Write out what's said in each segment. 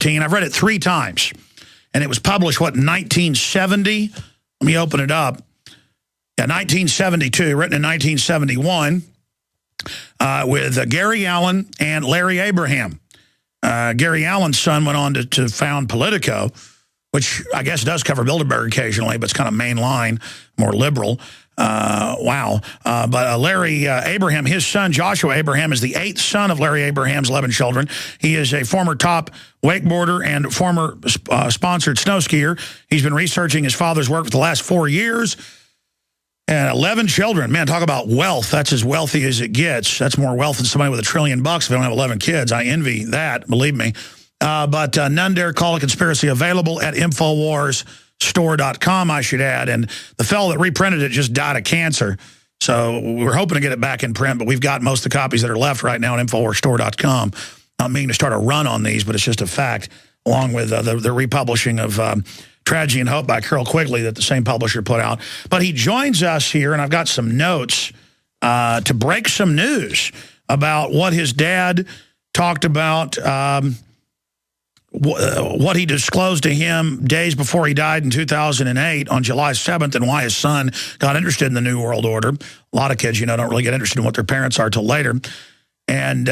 I've read it 3 times. And it was published, what, in 1970? Let me open it up. Yeah, 1972, written in 1971, with Gary Allen and Larry Abraham. Gary Allen's son went on to found Politico, which I guess does cover Bilderberg occasionally, but it's kind of mainline, more liberal. Wow. But Larry Abraham, his son, Joshua Abraham, is the 8th son of Larry Abraham's 11 children. He is a former top wakeboarder and former sponsored snow skier. He's been researching his father's work for the last 4 years. And 11 children. Man, talk about wealth. That's as wealthy as it gets. That's more wealth than somebody with $1 trillion if they don't have 11 kids. I envy that, believe me. But none dare call a conspiracy available at InfowarsStore.com, I should add. And the fellow that reprinted it just died of cancer. So we're hoping to get it back in print, but we've got most of the copies that are left right now at InfowarsStore.com. Not meaning to start a run on these, but it's just a fact, along with the republishing of Tragedy and Hope by Carol Quigley that the same publisher put out. But he joins us here, and I've got some notes to break some news about what his dad talked about, what he disclosed to him days before he died in 2008 on July 7th, and why his son got interested in the New World Order. A lot of kids, you know, don't really get interested in what their parents are till later. And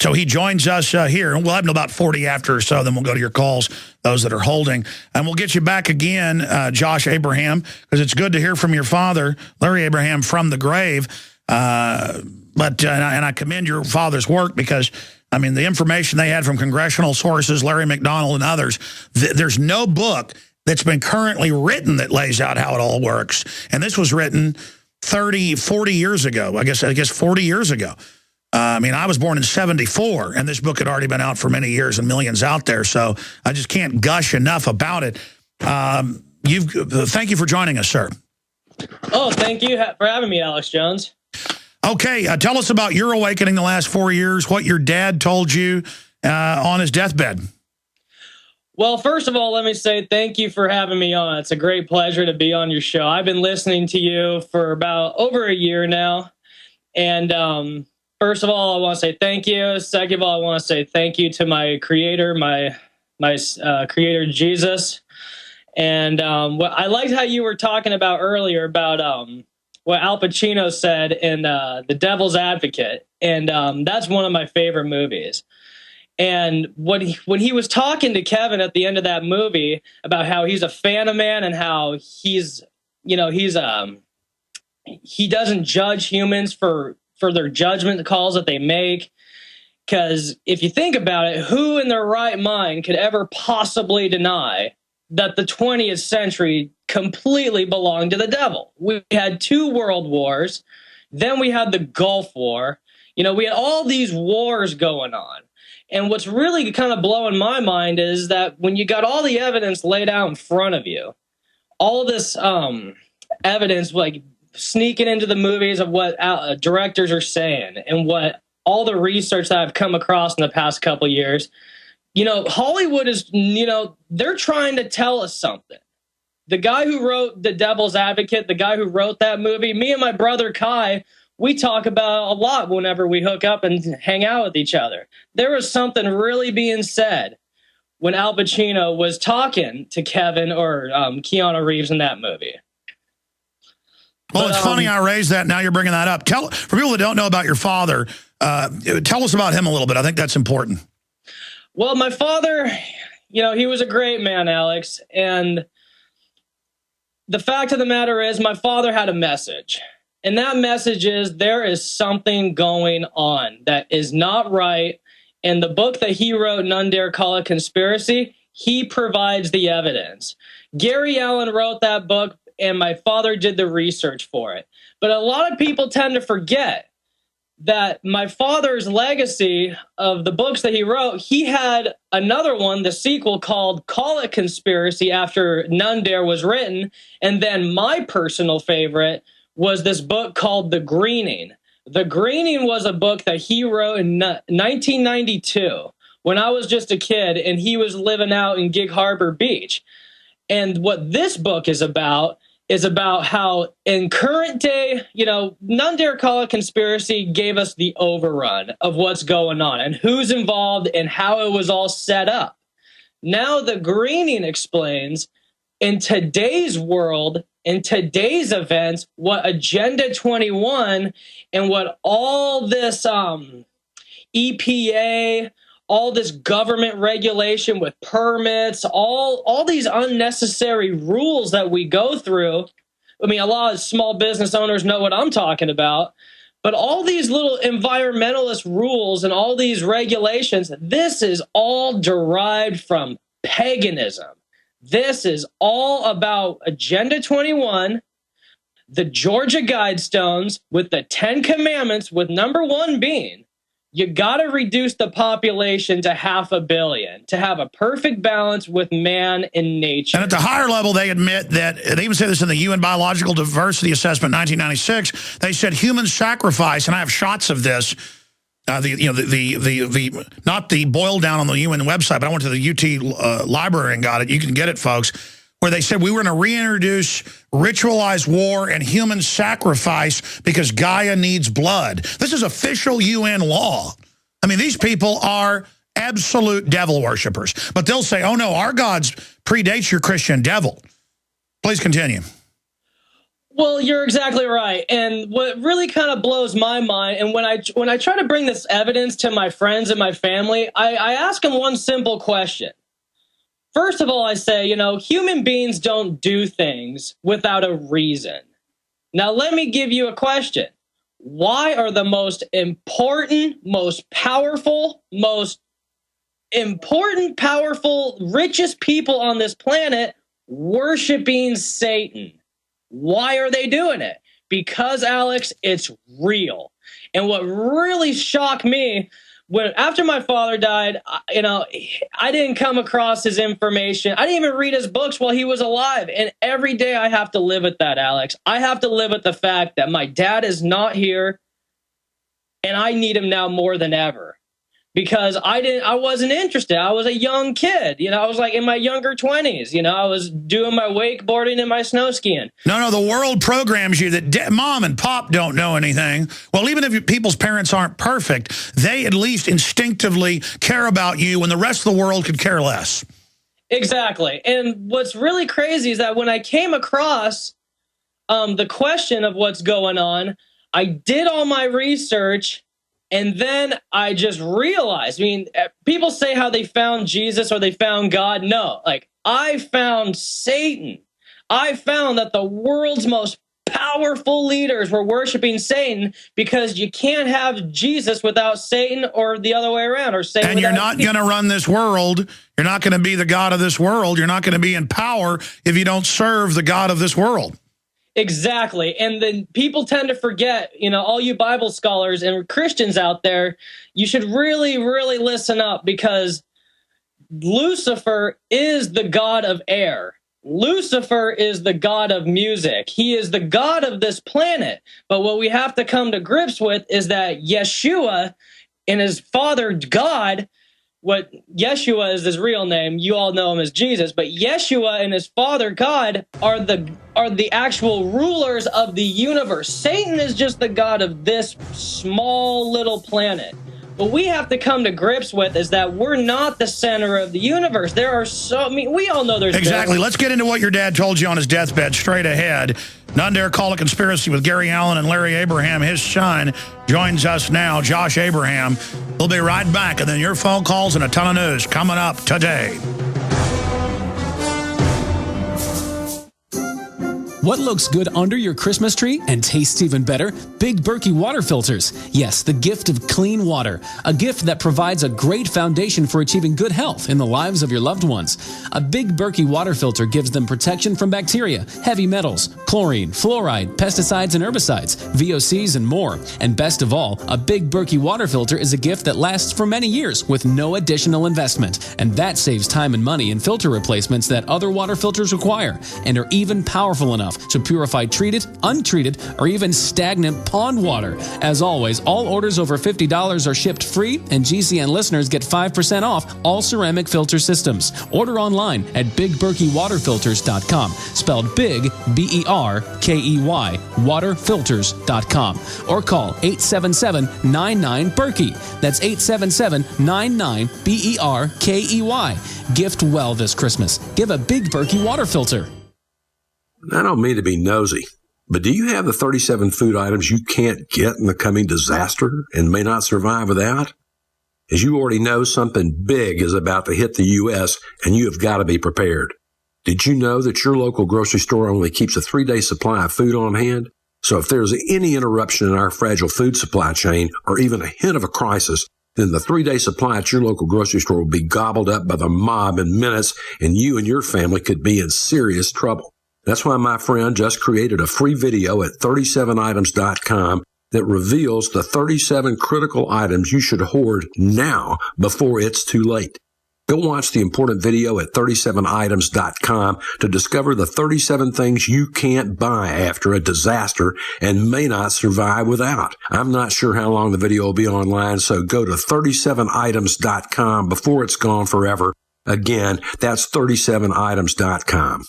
so he joins us here, and we'll have about 40 after or so, then we'll go to your calls, those that are holding. And we'll get you back again, Josh Abraham, because it's good to hear from your father, Larry Abraham, from the grave. And I commend your father's work because, I mean, the information they had from congressional sources, Larry McDonald and others, there's no book that's been currently written that lays out how it all works. And this was written 30, 40 years ago, I guess 40 years ago. I mean, I was born in 74, and this book had already been out for many years and millions out there, so I just can't gush enough about it. Thank you for joining us, sir. Oh, thank you for having me, Alex Jones. Okay, tell us about your awakening the last 4 years, what your dad told you on his deathbed. Well, first of all, let me say thank you for having me on. It's a great pleasure to be on your show. I've been listening to you for about over a year now, and first of all, I want to say thank you. Second of all, I want to say thank you to my creator, my creator, Jesus. And I liked how you were talking about earlier about what Al Pacino said in The Devil's Advocate. And that's one of my favorite movies. And when he was talking to Kevin at the end of that movie about how he's a fan of man and how he doesn't judge humans for their judgment calls that they make. Because if you think about it, who in their right mind could ever possibly deny that the 20th century completely belonged to the devil? We had 2 world wars. Then we had the Gulf War. You know, we had all these wars going on. And what's really kind of blowing my mind is that when you got all the evidence laid out in front of you, all this evidence, like sneaking into the movies of what directors are saying and what all the research that I've come across in the past couple of years, you know, Hollywood is, you know, they're trying to tell us something. The guy who wrote The Devil's Advocate, the guy who wrote that movie, me and my brother Kai, we talk about a lot whenever we hook up and hang out with each other. There was something really being said when Al Pacino was talking to Kevin or Keanu Reeves in that movie. Well, it's funny I raised that. Now you're bringing that up. For people that don't know about your father, tell us about him a little bit. I think that's important. Well, my father, you know, he was a great man, Alex. And the fact of the matter is my father had a message. And that message is there is something going on that is not right. And the book that he wrote, None Dare Call It Conspiracy, he provides the evidence. Gary Allen wrote that book, and my father did the research for it. But a lot of people tend to forget that my father's legacy of the books that he wrote, he had another one, the sequel called Call It Conspiracy after None Dare was written. And then my personal favorite was this book called The Greening. The Greening was a book that he wrote in 1992 when I was just a kid and he was living out in Gig Harbor Beach. And what this book is about is about how in current day, none dare call it conspiracy, gave us the overrun of what's going on and who's involved and how it was all set up. Now the greening explains in today's world, in today's events, what Agenda 21 and what all this EPA, all this government regulation with permits, all these unnecessary rules that we go through. I mean, a lot of small business owners know what I'm talking about, but all these little environmentalist rules and all these regulations, this is all derived from paganism. This is all about Agenda 21, the Georgia Guidestones with the 10 Commandments, with number 1 being, you got to reduce the population to 500 million to have a perfect balance with man and nature. And at the higher level, they admit that, they even say this in the UN Biological Diversity Assessment 1996, they said human sacrifice, and I have shots of this, not the boil down on the UN website, but I went to the UT library and got it. You can get it, folks, where they said we were going to reintroduce ritualized war and human sacrifice because Gaia needs blood. This is official UN law. I mean, these people are absolute devil worshippers. But they'll say, oh, no, our gods predates your Christian devil. Please continue. Well, you're exactly right. And what really kind of blows my mind, and when I try to bring this evidence to my friends and my family, I ask them one simple question. First of all, I say, human beings don't do things without a reason. Now, let me give you a question. Why are the most important, powerful, richest people on this planet worshiping Satan? Why are they doing it? Because, Alex, it's real. And what really shocked me, after my father died, I didn't come across his information. I didn't even read his books while he was alive. And every day I have to live with that, Alex. I have to live with the fact that my dad is not here, and I need him now more than ever. Because I wasn't interested. I was a young kid. I was like in my younger 20s. I was doing my wakeboarding and my snow skiing. No, the world programs you that mom and pop don't know anything. Well, even if people's parents aren't perfect, they at least instinctively care about you when the rest of the world could care less. Exactly. And what's really crazy is that when I came across the question of what's going on, I did all my research. And then I just realized, people say how they found Jesus or they found God. No, I found Satan. I found that the world's most powerful leaders were worshiping Satan because you can't have Jesus without Satan, or the other way around. Or Satan. And you're not going to run this world. You're not going to be the God of this world. You're not going to be in power if you don't serve the God of this world. Exactly. And then people tend to forget, all you Bible scholars and Christians out there, you should really, really listen up, because Lucifer is the god of air. Lucifer is the god of music. He is the god of this planet. But what we have to come to grips with is that Yeshua and his father God, what Yeshua is his real name, you all know him as Jesus, but Yeshua and his father God are the actual rulers of the universe. Satan is just the god of this small little planet. What we have to come to grips with is that we're not the center of the universe. There are we all know there's... Exactly. Let's get into what your dad told you on his deathbed straight ahead. None dare call it conspiracy with Gary Allen and Larry Abraham. His son joins us now, Josh Abraham. We'll be right back, and then your phone calls and a ton of news coming up today. What looks good under your Christmas tree and tastes even better? Big Berkey water filters. Yes, the gift of clean water. A gift that provides a great foundation for achieving good health in the lives of your loved ones. A Big Berkey water filter gives them protection from bacteria, heavy metals, chlorine, fluoride, pesticides and herbicides, VOCs and more. And best of all, a Big Berkey water filter is a gift that lasts for many years with no additional investment. And that saves time and money in filter replacements that other water filters require, and are even powerful enough to purify treated, untreated, or even stagnant pond water. As always, all orders over $50 are shipped free, and GCN listeners get 5% off all ceramic filter systems. Order online at bigberkeywaterfilters.com, spelled big, B-E-R-K-E-Y, waterfilters.com, or call 877-99-BERKEY. That's 877-99-BERKEY. Gift well this Christmas. Give a Big Berkey water filter. I don't mean to be nosy, but do you have the 37 food items you can't get in the coming disaster and may not survive without? As you already know, something big is about to hit the U.S., and you have got to be prepared. Did you know that your local grocery store only keeps a 3-day supply of food on hand? So if there's any interruption in our fragile food supply chain or even a hint of a crisis, then the 3-day supply at your local grocery store will be gobbled up by the mob in minutes, and you and your family could be in serious trouble. That's why my friend just created a free video at 37items.com that reveals the 37 critical items you should hoard now before it's too late. Go watch the important video at 37items.com to discover the 37 things you can't buy after a disaster and may not survive without. I'm not sure how long the video will be online, so go to 37items.com before it's gone forever. Again, that's 37items.com.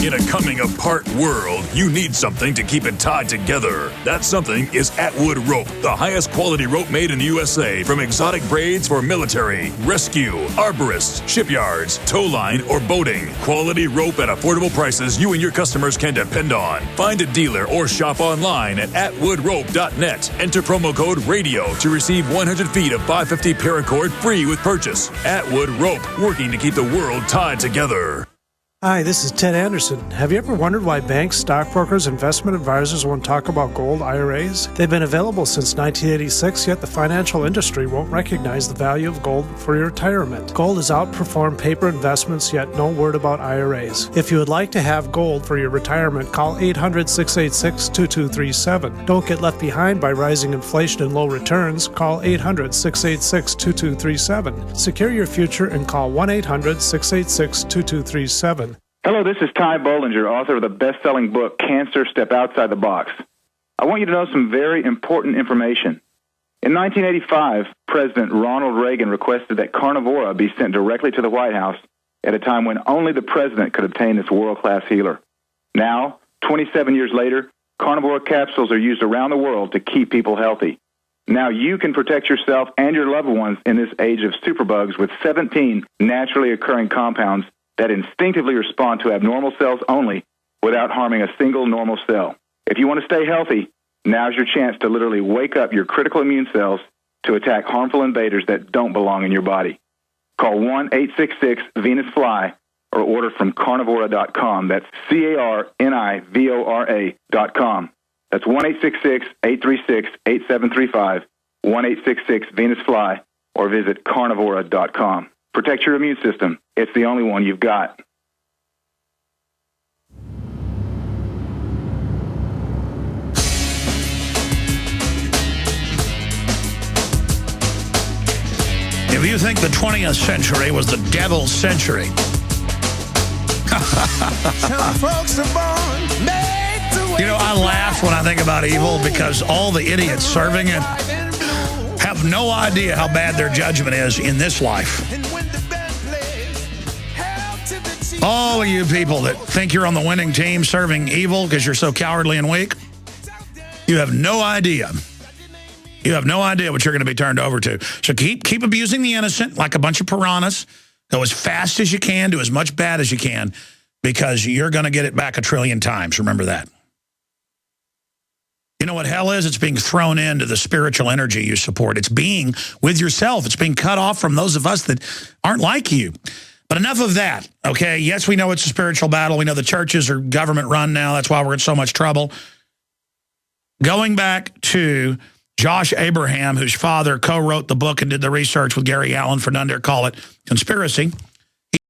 In a coming-apart world, you need something to keep it tied together. That something is Atwood Rope, the highest quality rope made in the USA, from exotic braids for military, rescue, arborists, shipyards, tow line, or boating. Quality rope at affordable prices you and your customers can depend on. Find a dealer or shop online at atwoodrope.net. Enter promo code RADIO to receive 100 feet of 550 paracord free with purchase. Atwood Rope, working to keep the world tied together. Hi, this is Ted Anderson. Have you ever wondered why banks, stockbrokers, investment advisors won't talk about gold IRAs? They've been available since 1986, yet the financial industry won't recognize the value of gold for your retirement. Gold has outperformed paper investments, yet no word about IRAs. If you would like to have gold for your retirement, call 800-686-2237. Don't get left behind by rising inflation and low returns. Call 800-686-2237. Secure your future and call 1-800-686-2237. Hello, this is Ty Bollinger, author of the best-selling book, Cancer, Step Outside the Box. I want you to know some very important information. In 1985, President Ronald Reagan requested that Carnivora be sent directly to the White House at a time when only the president could obtain this world-class healer. Now, 27 years later, Carnivora capsules are used around the world to keep people healthy. Now you can protect yourself and your loved ones in this age of superbugs with 17 naturally occurring compounds that instinctively respond to abnormal cells only without harming a single normal cell. If you want to stay healthy, now's your chance to literally wake up your critical immune cells to attack harmful invaders that don't belong in your body. Call 1-866-VENUS-FLY or order from carnivora.com. That's carnivora.com. That's 1-866-836-8735, 1-866-VENUS-FLY, or visit carnivora.com. Protect your immune system. It's the only one you've got. If you think the 20th century was the devil's century, you know, I laugh when I think about evil because all the idiots serving it have no idea how bad their judgment is in this life. All of you people that think you're on the winning team serving evil because you're so cowardly and weak, you have no idea. You have no idea what you're going to be turned over to. So keep abusing the innocent like a bunch of piranhas. Go as fast as you can, do as much bad as you can, because you're going to get it back 1 trillion times. Remember that. You know what hell is? It's being thrown into the spiritual energy you support. It's being with yourself. It's being cut off from those of us that aren't like you. But enough of that, okay? Yes, we know it's a spiritual battle. We know the churches are government-run now. That's why we're in so much trouble. Going back to Josh Abraham, whose father co-wrote the book and did the research with Gary Allen for none dare call it conspiracy.